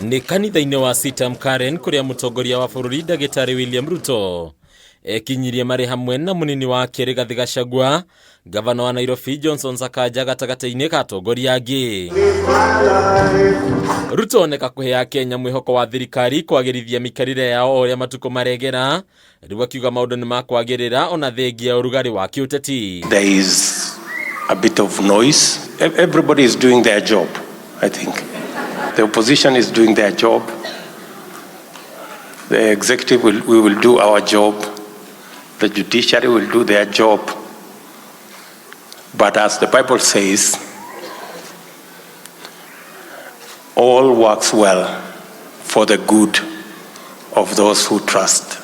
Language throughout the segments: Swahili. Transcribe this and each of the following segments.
Ni kanitha-inĩ wa Sitam Karen kuria Mutongoria wa bururi ndagitari William Ruto ekinyirie mari hamwe na munini wa Rigathi Gachagua, gavana wa Nairobi Johnson Sakaja gatagata-inĩ ka atongoria angĩ. Ruto oneka kuhea Kenya mwihoko wa thirikari kwagirithia mikarire yao oria matuko maregera, riu akiuga maundu ni makwagirira ona thengia urugari wa kiuteti. There is a bit of noise. Everybody is doing their job, I think. The opposition is doing their job. The executive we will do our job. The judiciary will do their job. But as the Bible says, all works well for the good of those who trust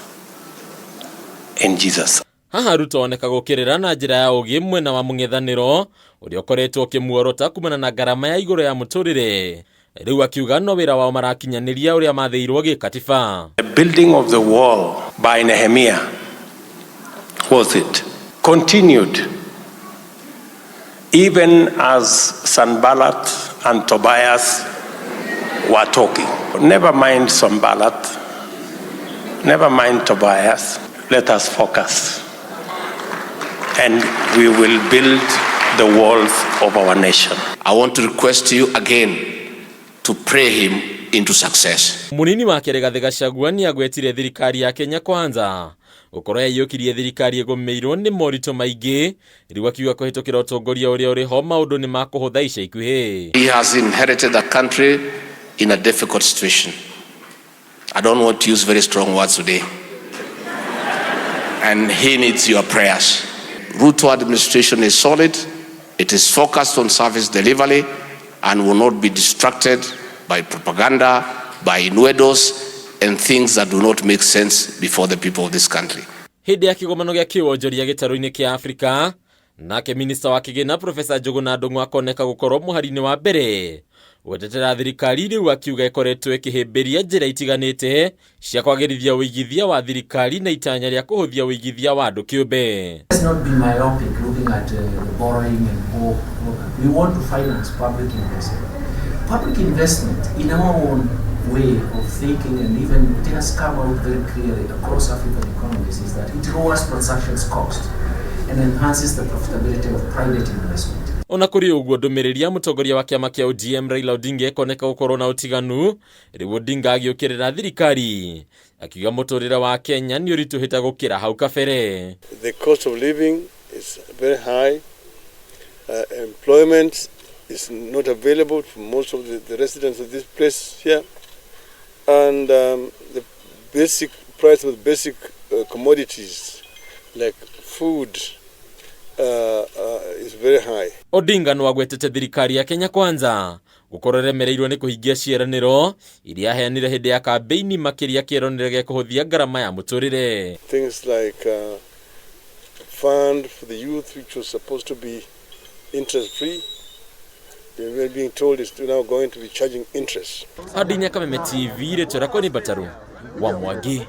in Jesus. Haha Ruto oneka gukirira na njira ya ugi mwena wa mung'ethaniro uria ukoretwo kimuorota kumana na garama ya iguru ya muturire. Riu akiuga no wira wao marakinyaniria uria matheirwo gikatiba. The building of the wall by Nehemiah was it continued even as Sanballat and Tobias were talking. Never mind Sanballat, never mind Tobias. Let us focus, and we will build the walls of our nation. I want to request you again to pray him into success. Munini wa Rigathi Gachagua ni agwetire thirikari ya Kenya Kwanza ukorwo yiyukirie thirikari egomeirwo ni morito maingi, riu akiuga kuhitukira utongoria uria uri ho maundu ni makuhutha ica ikuhi. He has inherited the country in a difficult situation. I don't want to use very strong words today, and he needs your prayers. Ruto administration is solid. It is focused on service delivery and will not be distracted by propaganda, by innuendos and things that do not make sense before the people of this country. Hindi ya kigomano gia kiwonjoria gitaro-ini kia Afrika, nake minista wa kigina Professor Njuguna Ndung'u akoneka gukorwo muhari-ini wa mbere wetetera thirikari, riu akiuga ikoretwo ikihimbiria njira itiganite cia kwagirithia uigithia wa thirikari na itanya ria kuhuthia uigithia wa andu kiumbe. Let's not be myopic looking at the borrowing and hope. We want to finance public investment. Public investment in our own way of thinking, and even it has come out very clearly across African economies, is that it lowers transactions cost and enhances the profitability of private investment. Ona kuri uguo ndumiriria Mutongoria wa kiama kia ODM Raila Odinga koneka gukorwo na utiganu, riu Odinga agiukirira thirikari akiuga muturire wa Kenya ni urituhita gukira hau kabere. The cost of living is very high. Employment is not available for most of the residents of this place here, and the basic price of basic commodities like food is very high. Odinga no agwetete thirikari ya Kenya Kwanza gukorwo remereirwo ni kuhingia ciaraniro iria heanire hindi ya kambi-ini makiria kieronire gia kuhuthia garama ya muturire. Things like fund for the youth, which was supposed to be interest free, we are being told it's now going to be charging interest. Hadi Nyakame TV retora kwa ni Bataru wa Mwangi.